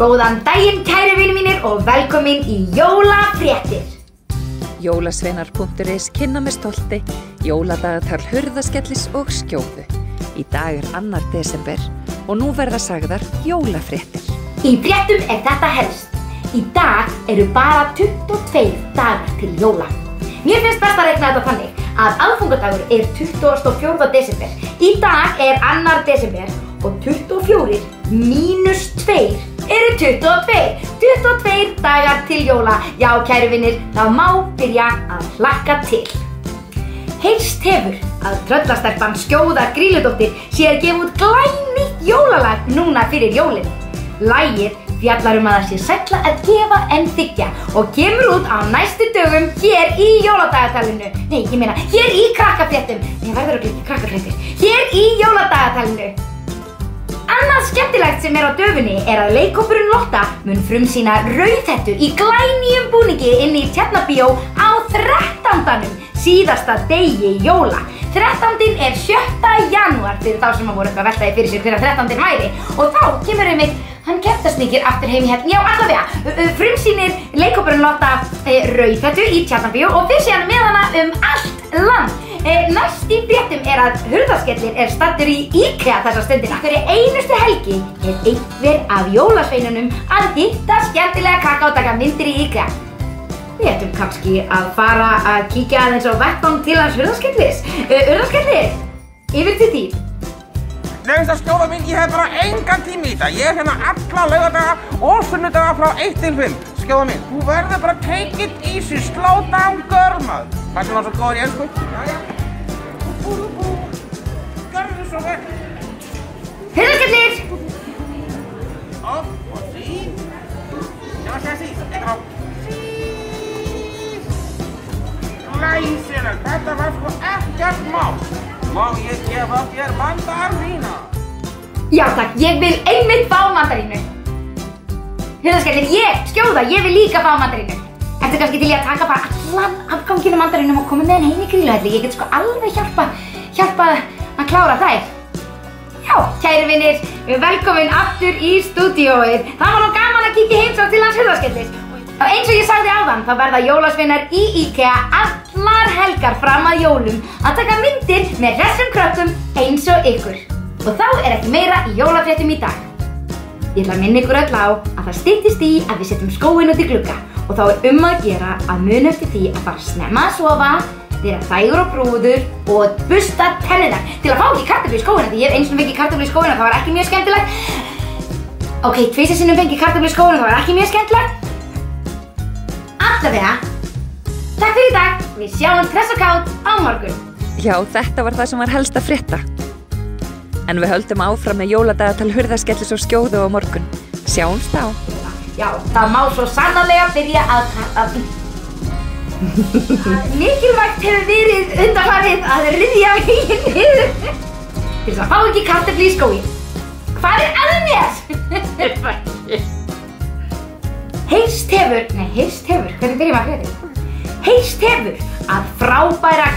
Góðan daginn kæru vinir mínir og velkomin í jólafréttir. Jólasveinar.is kynna með stolti jóladagatal hurðaskellis og skjóðu. Í dag 2. desember og nú verða sagðar jólafréttir. Í fréttum þetta helst. Í dag eru bara 22 dagar til jóla. Mér finnst best að reikna þetta þannig að aðfangadagur 24. desember. Í dag 2. desember og 24 mínus 2 eru 22. 22 dagar til jóla. Já, kæru vinir, það má byrja að hlakka til. Heyrst hefur að tröllastelpan Skjóða Grýludóttir sé að gefa út glænýtt jólalag núna fyrir jólin. Lagið fjallar að það sé sælla að gefa en þiggja og kemur út á næstu dögum hér í jóladagatalinu. Nei, ég meina, hér í krakkafréttum. Nei, verður að gleyma krakkafréttir. Hér í jóladagatalinu. Annað skemmtilegt sem á döfunni að leikhópurinn Lotta mun frumsýna Rauðhettu í glænýjum búningi inni í Tjarnarbíó á 13. síðasta degi jóla. 13. 7. janúar fyrir þá sem voru eitthvað að velta því fyrir sér hvenær 13. væri. Og þá kemur einmitt hann Kertasníkir aftur heim í helli. Já, allavega, frumsýnir leikhópurinn Lotta Rauðhettu í Tjarnarbíó og þeir síðan með hana allt land. Næst í fréttum að hurðaskellir staddur í IKEA þessa stundina. Fyrir einustu helgi einhver af jólasveinunum að hitta skemmtilega krakka og taka myndir í IKEA. Við ættum kannski að fara að kíkja aðeins á vettvang til hans hurðaskellis. Hurðaskellir, yfir til þín. Nei, það Skjóða mín, ég hef bara engan tíma í þetta. Ég hérna alla laugardaga og sunnudaga frá 1 til 5. Skjóða mín, þú verður bara take it easy, slow down girl, maður. Það sem var svo góður í ensku. Jæja. Gjörðu svo vel. Hurðaskellir! Og sí. Ég var að segja sí. Eitthvað á. Glæsilegt, þetta var sko ekkert mál. Má ég gefa þér mandarínu? Já takk, ég vil einmitt fá mandarínu. Hurðaskellir, Skjóða, ég vil líka fá mandarínu. Ertu kannski til í að taka bara allan afganginn af mandarínum og koma með hann heim í Grýluhelli? Ég get sko alveg hjálpa að klára þær. Já, kæru vinir, velkomin aftur í stúdíóið. Það var nú gaman að kíkja heimsókn til hans Hurðaskellis. Og eins og ég sagði áðan, þá verða jólasveinar í IKEA allar helgar fram að jólum að taka myndir með hressum krökkum eins og ykkur. Og þá ekki meira í jólafréttum í dag. Ég ætla að minna ykkur öll á að það styttist í að við setjum skóinn út í glugga og þá að gera að muna eftir því að fara snemma að sofa, vera þægur og brúður og bursta tennurnar til að fá ekki kartöflu í skóinn, því ég hef einu sinni fengið kartöflu í skóinn og það var ekki mjög skemmtilegt. Ok, 2 sinnum fengið kartöflu í skóinn og það var ekki mjög skemmtilegt. Allavega, takk fyrir í dag, við sjáum hress og kát á morgun. Já, þetta var það sem var helst að frétta. En við höldum áfram með jóladagatal hurðaskellis og skjóðu á morgun. Sjáumst þá. Já, það má svo sannarlega byrja að mikilvægt hefur verið undanfarið að ryðja veginn niður til þess að fá ekki kartöflu í skóinn. Hvað að mér? Heyrst hefur, hvernig byrjum að fréttin? Heyrst hefur að frábæra,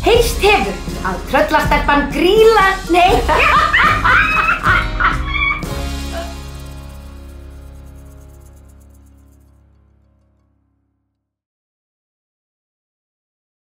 heyrst hefur að tröllastelpan Grýla,